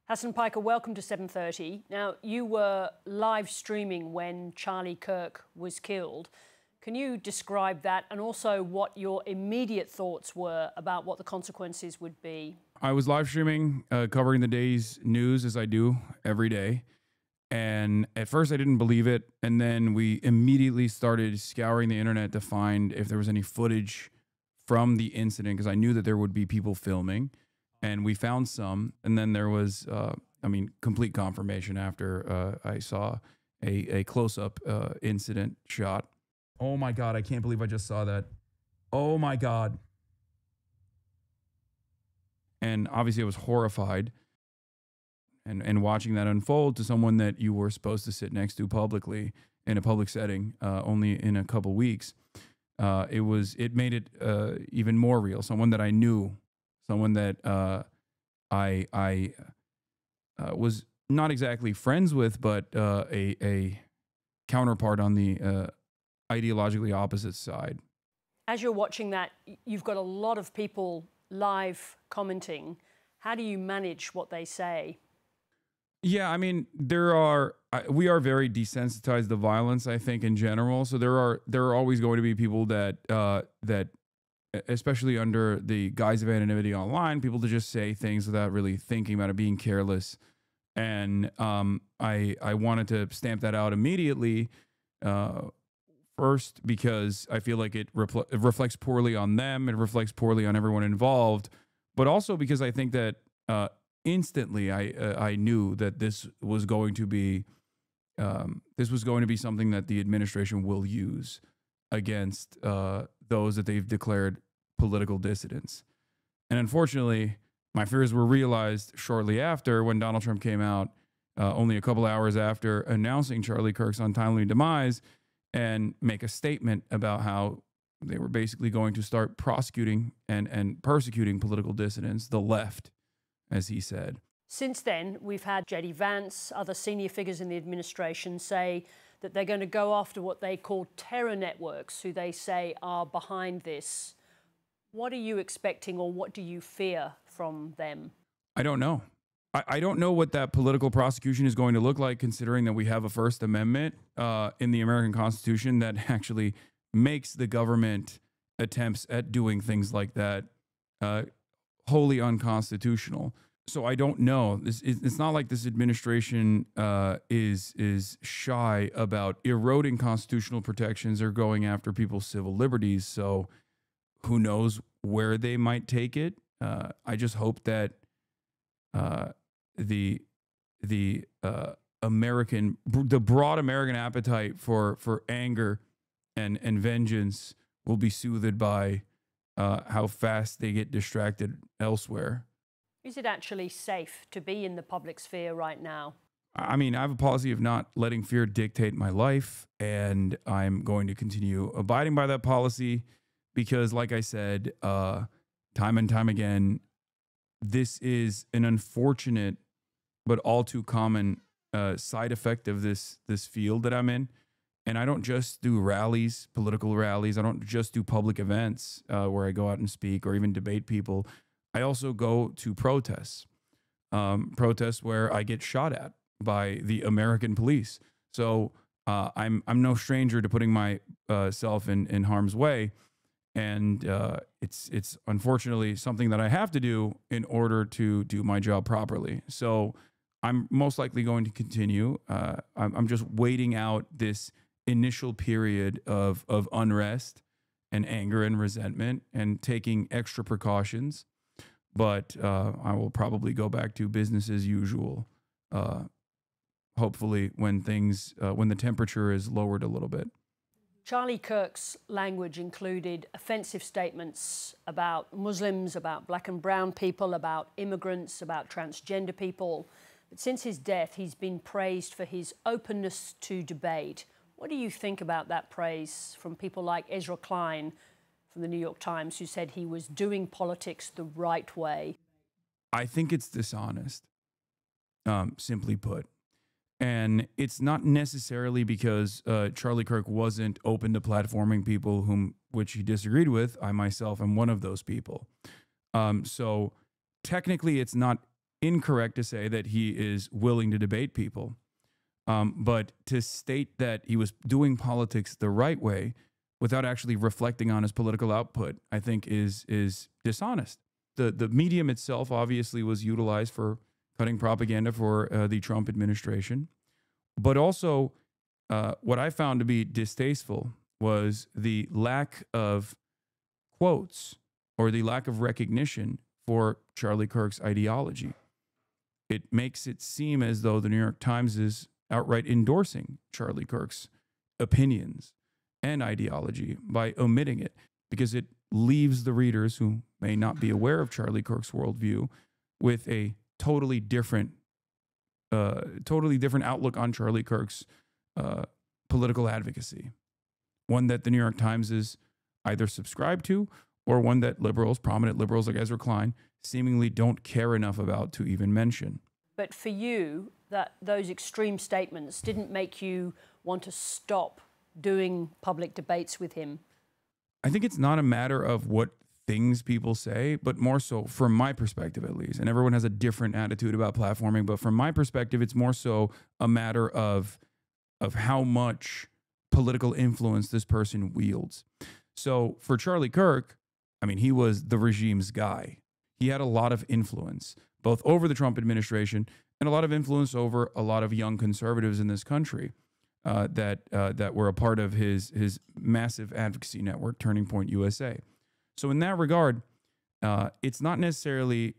Hasan Piker, welcome to 7:30. Now, you were live streaming when Charlie Kirk was killed. Can you describe that and also what your immediate thoughts were about what the consequences would be? I was live streaming, covering the day's news as I do every day. And at first I didn't believe it. And then we immediately started scouring the internet to find if there was any footage from the incident, because I knew that there would be people filming. And we found some. And then there was, complete confirmation after I saw a close-up incident shot. Oh my God, I can't believe I just saw that. Oh my God. And obviously I was horrified. And watching that unfold to someone that you were supposed to sit next to publicly in a public setting only in a couple weeks, it made it even more real. Someone that I knew, someone that I was not exactly friends with, but a counterpart on the ideologically opposite side. As you're watching that, you've got a lot of people live commenting. How do you manage what they say? Yeah, I mean, we are very desensitized to violence, I think, in general. So there are always going to be people that especially under the guise of anonymity online, people to just say things without really thinking about it, being careless. And I wanted to stamp that out immediately. First, because I feel like it reflects poorly on them, it reflects poorly on everyone involved, but also because I think that instantly I knew that this was going to be something that the administration will use against those that they've declared political dissidents. And unfortunately, my fears were realized shortly after, when Donald Trump came out only a couple hours after announcing Charlie Kirk's untimely demise, and make a statement about how they were basically going to start prosecuting and persecuting political dissidents, the left, as he said. Since then, we've had J.D. Vance, other senior figures in the administration say that they're going to go after what they call terror networks, who they say are behind this. What are you expecting, or what do you fear from them? I don't know. I don't know what that political prosecution is going to look like, considering that we have a First Amendment in the American Constitution that actually makes the government attempts at doing things like that wholly unconstitutional. So I don't know. It's not like this administration is shy about eroding constitutional protections or going after people's civil liberties. So who knows where they might take it? I just hope that the broad American appetite for anger and vengeance will be soothed by how fast they get distracted elsewhere. Is it actually safe to be in the public sphere right now? I mean, I have a policy of not letting fear dictate my life, and I'm going to continue abiding by that policy because, like I said, time and time again, this is an unfortunate but all too common side effect of this field that I'm in. And I don't just do rallies, political rallies. I don't just do public events where I go out and speak or even debate people. I also go to protests, protests where I get shot at by the American police. So I'm no stranger to putting myself in harm's way. And it's unfortunately something that I have to do in order to do my job properly. So I'm most likely going to continue. I'm just waiting out this initial period of unrest and anger and resentment and taking extra precautions. But I will probably go back to business as usual, hopefully when the temperature is lowered a little bit. Charlie Kirk's language included offensive statements about Muslims, about black and brown people, about immigrants, about transgender people. But since his death, he's been praised for his openness to debate. What do you think about that praise from people like Ezra Klein from the New York Times, who said he was doing politics the right way? I think it's dishonest, simply put. And it's not necessarily because Charlie Kirk wasn't open to platforming people which he disagreed with. I myself am one of those people. So technically it's not incorrect to say that he is willing to debate people. But to state that he was doing politics the right way without actually reflecting on his political output, I think is dishonest. The medium itself obviously was utilized for cutting propaganda for the Trump administration. But also, what I found to be distasteful was the lack of quotes or the lack of recognition for Charlie Kirk's ideology. It makes it seem as though the New York Times is outright endorsing Charlie Kirk's opinions and ideology by omitting it, because it leaves the readers who may not be aware of Charlie Kirk's worldview with a totally different outlook on Charlie Kirk's political advocacy, one that the New York Times is either subscribed to or one that liberals, prominent liberals like Ezra Klein, seemingly don't care enough about to even mention. But for you, those extreme statements didn't make you want to stop doing public debates with him? I think it's not a matter of what things people say, but more so from my perspective, at least. And everyone has a different attitude about platforming, but from my perspective, it's more so a matter of how much political influence this person wields. So for Charlie Kirk, I mean, he was the regime's guy. He had a lot of influence, both over the Trump administration and a lot of influence over a lot of young conservatives in this country that were a part of his massive advocacy network, Turning Point USA. So in that regard, it's not necessarily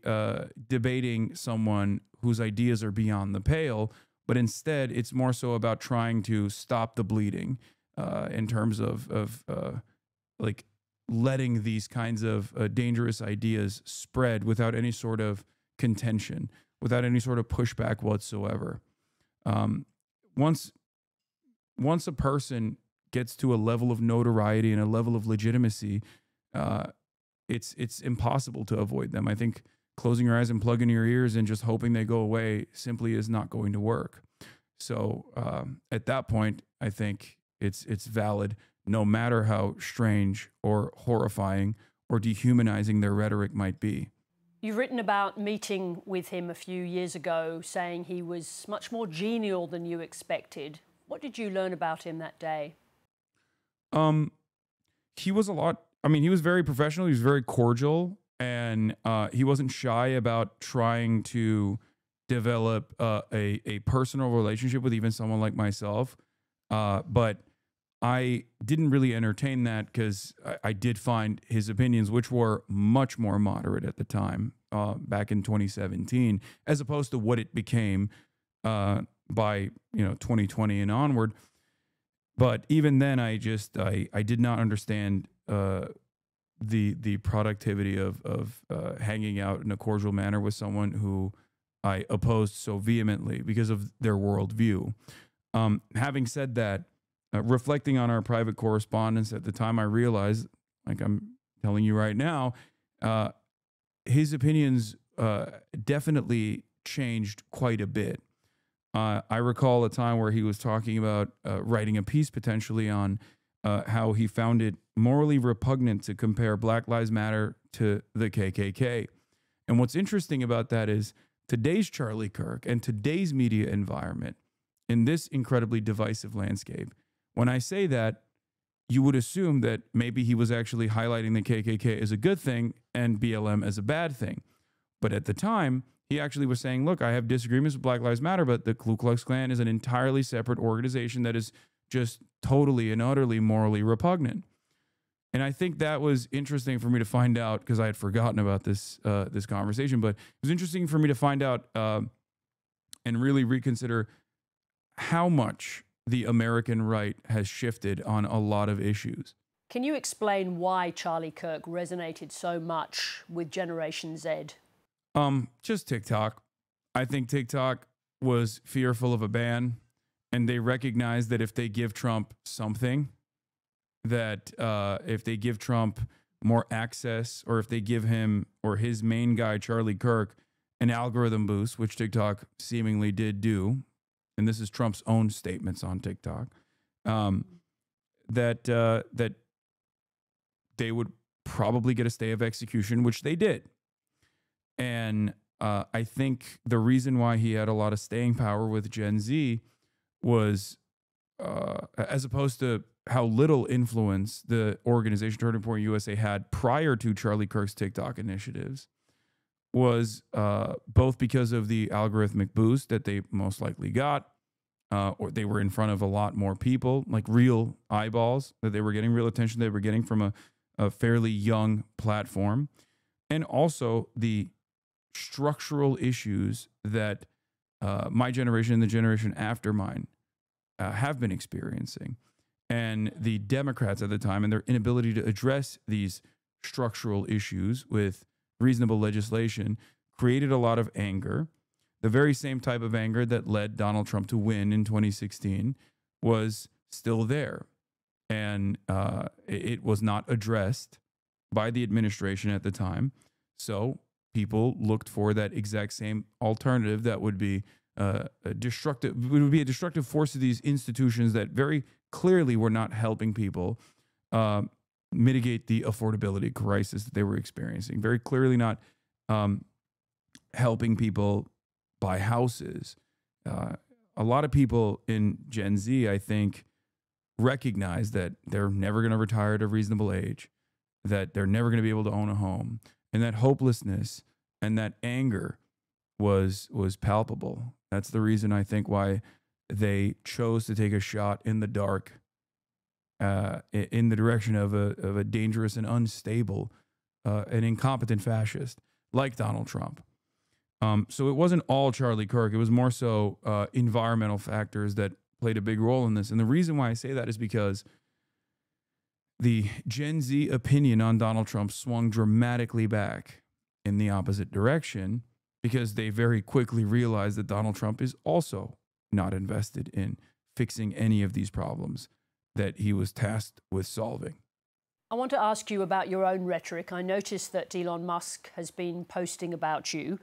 debating someone whose ideas are beyond the pale, but instead it's more so about trying to stop the bleeding in terms of like letting these kinds of dangerous ideas spread without any sort of contention, without any sort of pushback whatsoever. Once a person gets to a level of notoriety and a level of legitimacy, it's impossible to avoid them. I think closing your eyes and plugging your ears and just hoping they go away simply is not going to work. So at that point, I think it's valid, no matter how strange or horrifying or dehumanizing their rhetoric might be. You've written about meeting with him a few years ago, saying he was much more genial than you expected. What did you learn about him that day? He was he was very professional. He was very cordial, and he wasn't shy about trying to develop a personal relationship with even someone like myself. But I didn't really entertain that because I did find his opinions, which were much more moderate at the time, back in 2017, as opposed to what it became by 2020 and onward. But even then, I did not understand the productivity of hanging out in a cordial manner with someone who I opposed so vehemently because of their worldview. Having said that, reflecting on our private correspondence at the time, I realized, like I'm telling you right now, his opinions definitely changed quite a bit. I recall a time where he was talking about writing a piece potentially on how he found it morally repugnant to compare Black Lives Matter to the KKK. And what's interesting about that is today's Charlie Kirk and today's media environment in this incredibly divisive landscape. When I say that, you would assume that maybe he was actually highlighting the KKK as a good thing and BLM as a bad thing. But at the time, he actually was saying, look, I have disagreements with Black Lives Matter, but the Ku Klux Klan is an entirely separate organization that is just totally and utterly morally repugnant. And I think that was interesting for me to find out, because I had forgotten about this conversation, but it was interesting for me to find out and really reconsider how much the American right has shifted on a lot of issues. Can you explain why Charlie Kirk resonated so much with Generation Z? Just TikTok. I think TikTok was fearful of a ban, and they recognized that if they give Trump something, that if they give Trump more access, or if they give him or his main guy, Charlie Kirk, an algorithm boost, which TikTok seemingly did do, and this is Trump's own statements on TikTok, that they would probably get a stay of execution, which they did. And I think the reason why he had a lot of staying power with Gen Z was, as opposed to how little influence the organization Turning Point USA had prior to Charlie Kirk's TikTok initiatives, was both because of the algorithmic boost that they most likely got, or they were in front of a lot more people, like real eyeballs that they were getting, real attention they were getting from a fairly young platform, and also the structural issues that my generation and the generation after mine have been experiencing. And the Democrats at the time and their inability to address these structural issues with reasonable legislation created a lot of anger. The very same type of anger that led Donald Trump to win in 2016 was still there. And it was not addressed by the administration at the time. So people looked for that exact same alternative that would be a destructive force to these institutions that very clearly were not helping people mitigate the affordability crisis that they were experiencing. Very clearly not helping people buy houses. A lot of people in Gen Z, I think, recognize that they're never going to retire at a reasonable age, that they're never going to be able to own a home, and that hopelessness and that anger was palpable. That's the reason I think why they chose to take a shot in the dark in the direction of a dangerous and unstable and incompetent fascist like Donald Trump. So it wasn't all Charlie Kirk. It was more so environmental factors that played a big role in this. And the reason why I say that is because the Gen Z opinion on Donald Trump swung dramatically back in the opposite direction, because they very quickly realized that Donald Trump is also not invested in fixing any of these problems that he was tasked with solving. I want to ask you about your own rhetoric. I noticed that Elon Musk has been posting about you.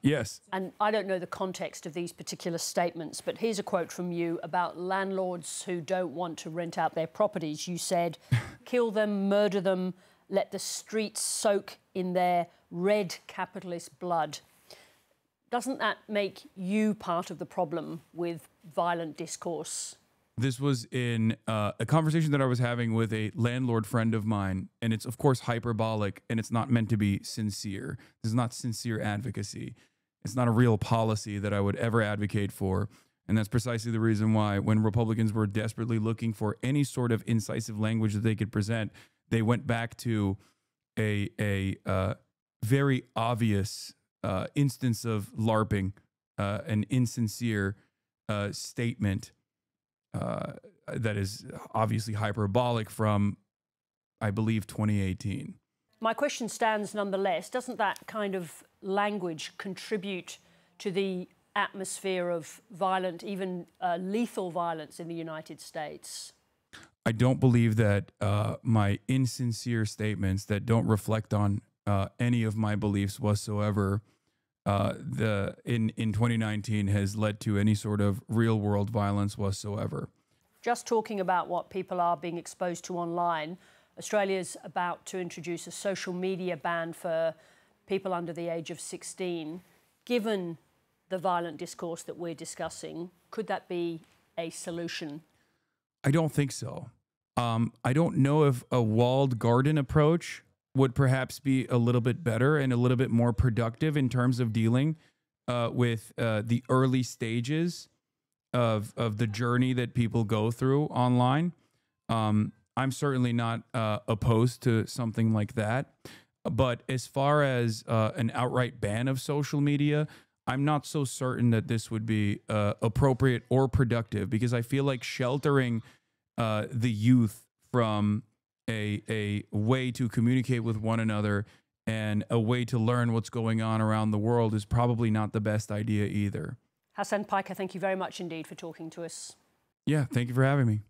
Yes. And I don't know the context of these particular statements, but here's a quote from you about landlords who don't want to rent out their properties. You said, kill them, murder them, let the streets soak in their red capitalist blood. Doesn't that make you part of the problem with violent discourse? This was in a conversation that I was having with a landlord friend of mine, and it's, of course, hyperbolic, and it's not meant to be sincere. This is not sincere advocacy. It's not a real policy that I would ever advocate for, and that's precisely the reason why when Republicans were desperately looking for any sort of incisive language that they could present, they went back to a very obvious instance of LARPing, an insincere statement that is obviously hyperbolic from, I believe, 2018. My question stands nonetheless. Doesn't that kind of language contribute to the atmosphere of violent, even lethal violence in the United States? I don't believe that my insincere statements that don't reflect on any of my beliefs whatsoever in 2019 has led to any sort of real world violence whatsoever. Just talking about what people are being exposed to online, Australia's about to introduce a social media ban for people under the age of 16. Given the violent discourse that we're discussing, could that be a solution? I don't think so. I don't know if a walled garden approach would perhaps be a little bit better and a little bit more productive in terms of dealing with the early stages of the journey that people go through online. I'm certainly not opposed to something like that. But as far as an outright ban of social media, I'm not so certain that this would be appropriate or productive, because I feel like sheltering the youth from a way to communicate with one another and a way to learn what's going on around the world is probably not the best idea either. Hasan Piker, thank you very much indeed for talking to us. Yeah, thank you for having me.